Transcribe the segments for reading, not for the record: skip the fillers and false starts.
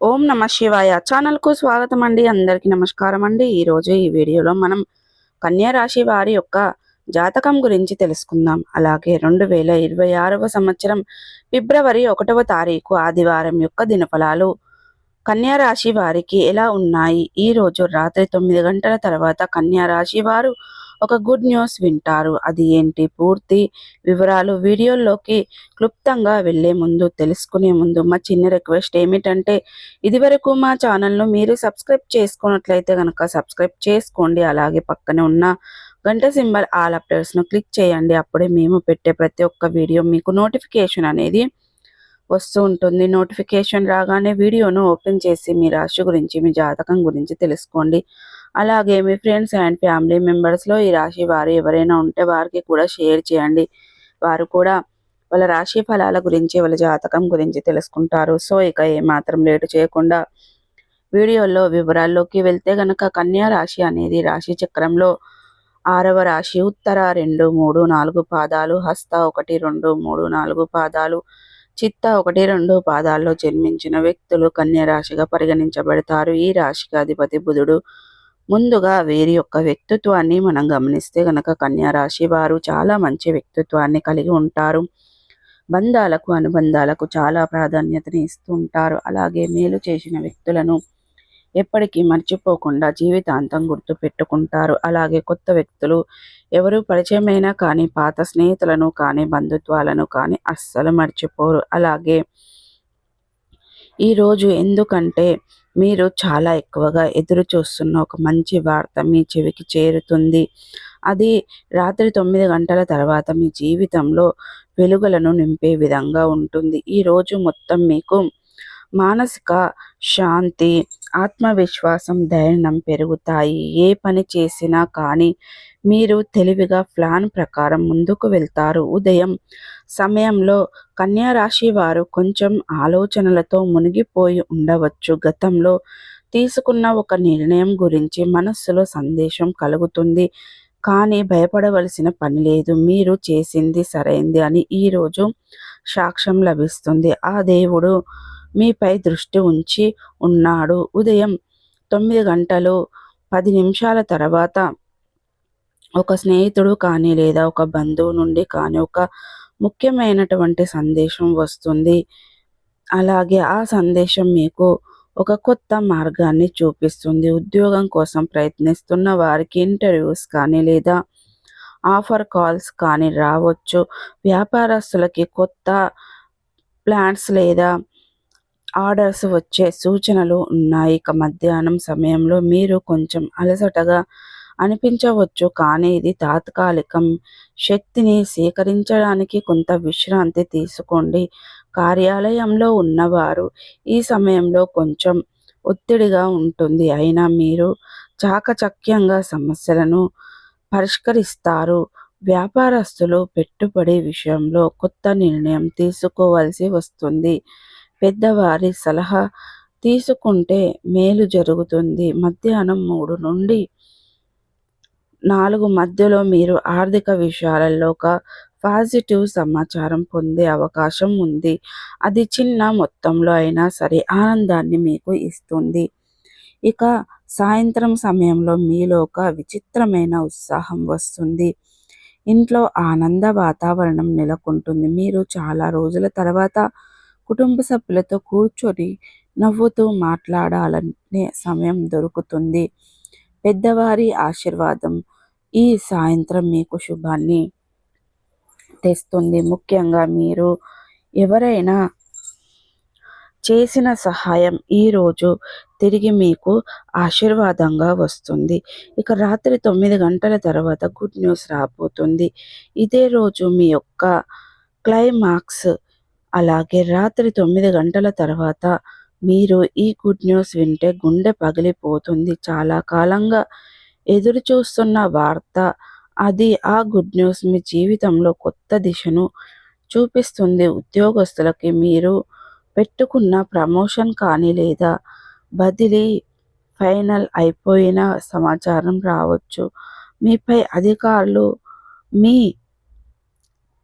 ఓం నమ శివాయ ఛానల్కు స్వాగతం అండి. అందరికీ నమస్కారం అండి. ఈరోజు ఈ వీడియోలో మనం కన్యా రాశి వారి యొక్క జాతకం గురించి తెలుసుకుందాం. అలాగే 2026వ సంవత్సరం ఫిబ్రవరి 1వ తారీఖు ఆదివారం యొక్క దినఫలాలు కన్యా రాశి వారికి ఎలా ఉన్నాయి. ఈ రోజు రాత్రి 9 గంటల తర్వాత కన్యా రాశి వారు ఒక గుడ్ న్యూస్ వింటారు. అది ఏంటి, పూర్తి వివరాలు వీడియోలోకి క్లుప్తంగా తెలుసుకునే ముందు మా చిన్న రిక్వెస్ట్ ఏమిటంటే, ఇదివరకు మా ఛానల్ను మీరు సబ్స్క్రైబ్ చేసుకున్నట్లయితే కనుక సబ్స్క్రైబ్ చేసుకోండి. అలాగే పక్కనే ఉన్న గంట సింబల్ ఆల్ అప్డేట్స్ను క్లిక్ చేయండి. అప్పుడే మేము పెట్టే ప్రతి ఒక్క వీడియో మీకు నోటిఫికేషన్ అనేది వస్తూ ఉంటుంది. నోటిఫికేషన్ రాగానే వీడియోను ఓపెన్ చేసి మీ రాశి గురించి, మీ జాతకం గురించి తెలుసుకోండి. అలాగే మీ ఫ్రెండ్స్ అండ్ ఫ్యామిలీ మెంబర్స్లో ఈ రాశి వారు ఎవరైనా ఉంటే వారికి కూడా షేర్ చేయండి. వారు కూడా వాళ్ళ రాశి ఫలాల గురించి, వాళ్ళ జాతకం గురించి తెలుసుకుంటారు. సో ఇక ఏమాత్రం లేటు చేయకుండా వీడియోలో వివరాల్లోకి వెళ్తే గనక, కన్యా రాశి అనేది రాశి చక్రంలో 6వ రాశి. ఉత్తర 2, 3, 4 పాదాలు, హస్త 1, 2, 3, 4 పాదాలు, చిత్త 1, 2 పాదాల్లో జన్మించిన వ్యక్తులు కన్యా రాశిగా పరిగణించబడతారు. ఈ రాశికి అధిపతి బుధుడు. ముందుగా వీరి యొక్క వ్యక్తిత్వాన్ని మనం గమనిస్తే గనక, కన్యా రాశి వారు చాలా మంచి వ్యక్తిత్వాన్ని కలిగి ఉంటారు. బంధాలకు, అనుబంధాలకు చాలా ప్రాధాన్యతని ఇస్తూ ఉంటారు. అలాగే మేలు చేసిన వ్యక్తులను ఎప్పటికీ మర్చిపోకుండా జీవితాంతం గుర్తు పెట్టుకుంటారు. అలాగే కొత్త వ్యక్తులు ఎవరు పరిచయమైనా కానీ, పాత స్నేహితులను కానీ, బంధుత్వాలను కానీ అస్సలు మర్చిపోరు. అలాగే ఈరోజు ఎందుకంటే మీరు చాలా ఎక్కువగా ఎదురు చూస్తున్న ఒక మంచి వార్త మీ చెవికి చేరుతుంది. అది రాత్రి 9 గంటల తర్వాత మీ జీవితంలో వెలుగులను నింపే విధంగా ఉంటుంది. ఈరోజు మొత్తం మీకు మానసిక శాంతి, ఆత్మవిశ్వాసం, ధైర్యం పెరుగుతాయి. ఏ పని చేసినా కానీ మీరు తెలివిగా ప్లాన్ ప్రకారం ముందుకు వెళ్తారు. ఉదయం సమయంలో కన్యా రాశి వారు కొంచెం ఆలోచనలతో మునిగిపోయి ఉండవచ్చు. గతంలో తీసుకున్న ఒక నిర్ణయం గురించి మనస్సులో సందేశం కలుగుతుంది. కానీ భయపడవలసిన పని లేదు. మీరు చేసింది సరైంది అని ఈరోజు సాక్ష్యం లభిస్తుంది. ఆ దేవుడు మీపై దృష్టి ఉంచి ఉన్నాడు. ఉదయం 9 గంటలు 10 నిమిషాల తర్వాత ఒక స్నేహితుడు కానీ, లేదా ఒక బంధువు నుండి కానీ ఒక ముఖ్యమైనటువంటి సందేశం వస్తుంది. అలాగే ఆ సందేశం మీకు ఒక కొత్త మార్గాన్ని చూపిస్తుంది. ఉద్యోగం కోసం ప్రయత్నిస్తున్న వారికి ఇంటర్వ్యూస్ కానీ, లేదా ఆఫర్ కాల్స్ కానీ రావచ్చు. వ్యాపారస్తులకి కొత్త ప్లాన్స్ లేదా ఆర్డర్స్ వచ్చే సూచనలు ఉన్నాయి. ఇక మధ్యాహ్నం సమయంలో మీరు కొంచెం అలసటగా అనిపించవచ్చు, కానీ ఇది తాత్కాలికం. శక్తిని సేకరించడానికి కొంత విశ్రాంతి తీసుకోండి. కార్యాలయంలో ఉన్నవారు ఈ సమయంలో కొంచెం ఒత్తిడిగా ఉంటుంది, అయినా మీరు చాకచక్యంగా సమస్యలను పరిష్కరిస్తారు. వ్యాపారస్తులు పెట్టుబడి విషయంలో కొత్త నిర్ణయం తీసుకోవాల్సి వస్తుంది. పెద్దవారి సలహా తీసుకుంటే మేలు జరుగుతుంది. మధ్యాహ్నం 3 నుండి 4 మధ్యలో మీరు ఆర్థిక విషయాలలో ఒక పాజిటివ్ సమాచారం పొందే అవకాశం ఉంది. అది చిన్న మొత్తంలో అయినా సరే ఆనందాన్ని మీకు ఇస్తుంది. ఇక సాయంత్రం సమయంలో మీలో ఒక విచిత్రమైన ఉత్సాహం వస్తుంది. ఇంట్లో ఆనంద వాతావరణం నెలకొంటుంది. మీరు చాలా రోజుల తర్వాత కుటుంబ సభ్యులతో కూర్చొని నవ్వుతూ మాట్లాడాలనే సమయం దొరుకుతుంది. పెద్దవారి ఆశీర్వాదం ఈ సాయంత్రం మీకు శుభాన్ని తెస్తుంది. ముఖ్యంగా మీరు ఎవరైనా చేసిన సహాయం ఈరోజు తిరిగి మీకు ఆశీర్వాదంగా వస్తుంది. ఇక రాత్రి 9 గంటల తర్వాత గుడ్ న్యూస్ రాబోతుంది. ఇదే రోజు మీ యొక్క క్లైమాక్స్. అలాగే రాత్రి 9 గంటల తర్వాత మీరు ఈ గుడ్ న్యూస్ వింటే గుండె పగిలిపోతుంది. చాలా కాలంగా ఎదురు చూస్తున్న వార్త అది. ఆ గుడ్ న్యూస్ మీ జీవితంలో కొత్త దిశను చూపిస్తుంది. ఉద్యోగస్తులకి మీరు పెట్టుకున్న ప్రమోషన్ కానీ, లేదా బదిలీ ఫైనల్ అయిపోయిన సమాచారం రావచ్చు. మీపై అధికారులు మీ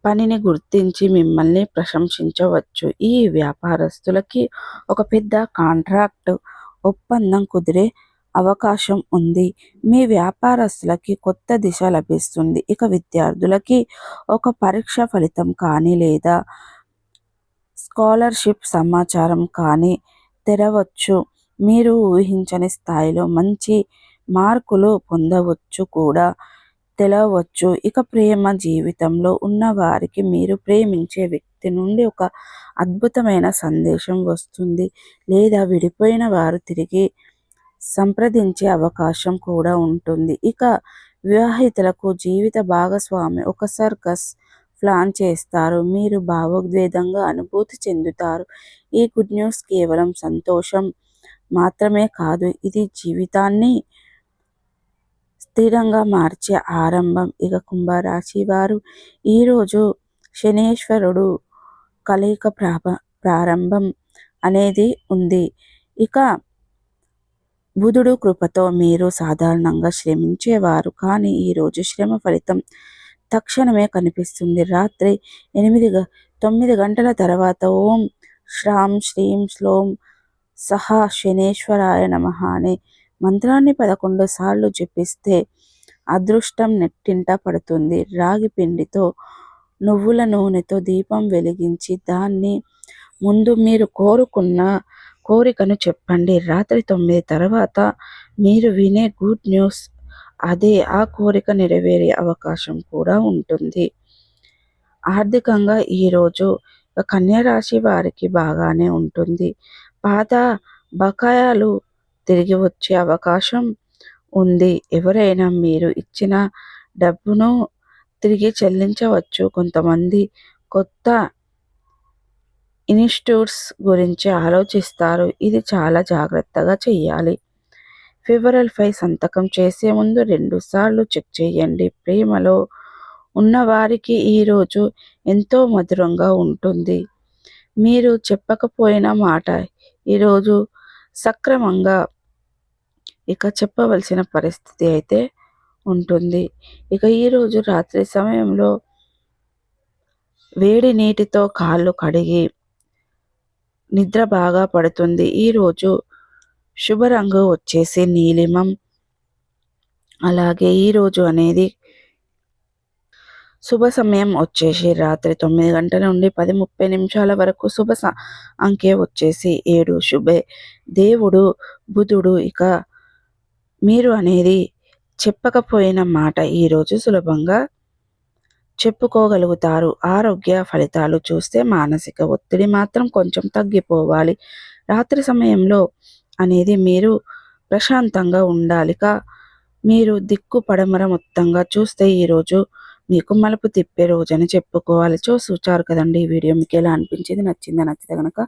పనిని గుర్తించి మిమ్మల్ని ప్రశంసించవచ్చు. ఈ వ్యాపారస్తులకి ఒక పెద్ద కాంట్రాక్ట్ ఒప్పందం కుదిరే అవకాశం ఉంది. మీ వ్యాపారస్తులకి కొత్త దిశ లభిస్తుంది. ఇక విద్యార్థులకి ఒక పరీక్ష ఫలితం కానీ లేదా స్కాలర్షిప్ సమాచారం కానీ తెరవచ్చు. మీరు ఊహించని స్థాయిలో మంచి మార్కులు పొందవచ్చు కూడా తెలవచ్చు. ఇక ప్రేమ జీవితంలో ఉన్నవారికి మీరు ప్రేమించే వ్యక్తి నుండి ఒక అద్భుతమైన సందేశం వస్తుంది, లేదా విడిపోయిన వారు తిరిగి సంప్రదించే అవకాశం కూడా ఉంటుంది. ఇక వివాహితులకు జీవిత భాగస్వామి ఒక సర్కస్ ప్లాన్ చేస్తారు. మీరు భావోద్వేగంగా అనుభూతి చెందుతారు. ఈ గుడ్ న్యూస్ కేవలం సంతోషం మాత్రమే కాదు, ఇది జీవితాన్ని స్థిరంగా మార్చే ఆరంభం. ఇక కుంభరాశి వారు ఈరోజు శనీశ్వరుడు కలయిక ప్రారంభం అనేది ఉంది. ఇక బుధుడు కృపతో మీరు సాధారణంగా శ్రమించేవారు, కానీ ఈరోజు శ్రమ ఫలితం తక్షణమే కనిపిస్తుంది. రాత్రి 9 గంటల తర్వాత ఓం శ్రాం శ్రీం శ్లోం సహా శనేశ్వరాయ నమః అనే మంత్రాన్ని 11 సార్లు జపిస్తే అదృష్టం నెట్టింట పడుతుంది. రాగి పిండితో నువ్వుల నూనెతో దీపం వెలిగించి దాన్ని ముందు మీరు కోరుకున్న కోరికను చెప్పండి. రాత్రి 9 తర్వాత మీరు వినే గుడ్ న్యూస్ అదే ఆ కోరిక నెరవేరే అవకాశం కూడా ఉంటుంది. ఆర్థికంగా ఈరోజు కన్యా రాశి వారికి బాగానే ఉంటుంది. పాత బకాయాలు తిరిగి వచ్చే అవకాశం ఉంది. ఎవరైనా మీరు ఇచ్చిన డబ్బును తిరిగి చెల్లించవచ్చు. కొంతమంది కొత్త ఇన్స్టిట్యూట్స్ గురించి ఆలోచిస్తారు. ఇది చాలా జాగ్రత్తగా చేయాలి. ఫిబ్రవరి సంతకం చేసే ముందు 2 సార్లు చెక్ చేయండి. ప్రేమలో ఉన్నవారికి ఈరోజు ఎంతో మధురంగా ఉంటుంది. మీరు చెప్పకపోయిన మాట ఈరోజు సక్రమంగా ఇక చెప్పవలసిన పరిస్థితి అయితే ఉంటుంది. ఇక ఈరోజు రాత్రి సమయంలో వేడి నీటితో కాళ్ళు కడిగి నిద్ర బాగా పడుతుంది. ఈరోజు శుభ రంగు వచ్చేసి నీలిమం. అలాగే ఈరోజు అనేది శుభ సమయం వచ్చేసి రాత్రి 9 గంటల నుండి 10:30 వరకు. శుభ అంకె వచ్చేసి 7. శుభే దేవుడు బుధుడు. ఇక మీరు అనేది చెప్పకపోయిన మాట ఈరోజు సులభంగా చెప్పుకోగలుగుతారు. ఆరోగ్య ఫలితాలు చూస్తే మానసిక ఒత్తిడి మాత్రం కొంచెం తగ్గిపోవాలి. రాత్రి సమయంలో అనేది మీరు ప్రశాంతంగా ఉండాలిక. మీరు దిక్కు పడమర మొత్తంగా చూస్తే ఈరోజు మీకు మలుపు తిప్పే రోజని చెప్పుకోవాలి. చూసారు కదండి ఈ వీడియో, మీకు ఎలా అనిపించింది? నచ్చితే కనుక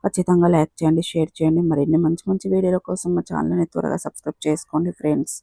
ఖచ్చితంగా లైక్ చేయండి, షేర్ చేయండి. మరిన్ని మంచి వీడియోల కోసం మా ఛానల్ని త్వరగా సబ్స్క్రైబ్ చేసుకోండి ఫ్రెండ్స్.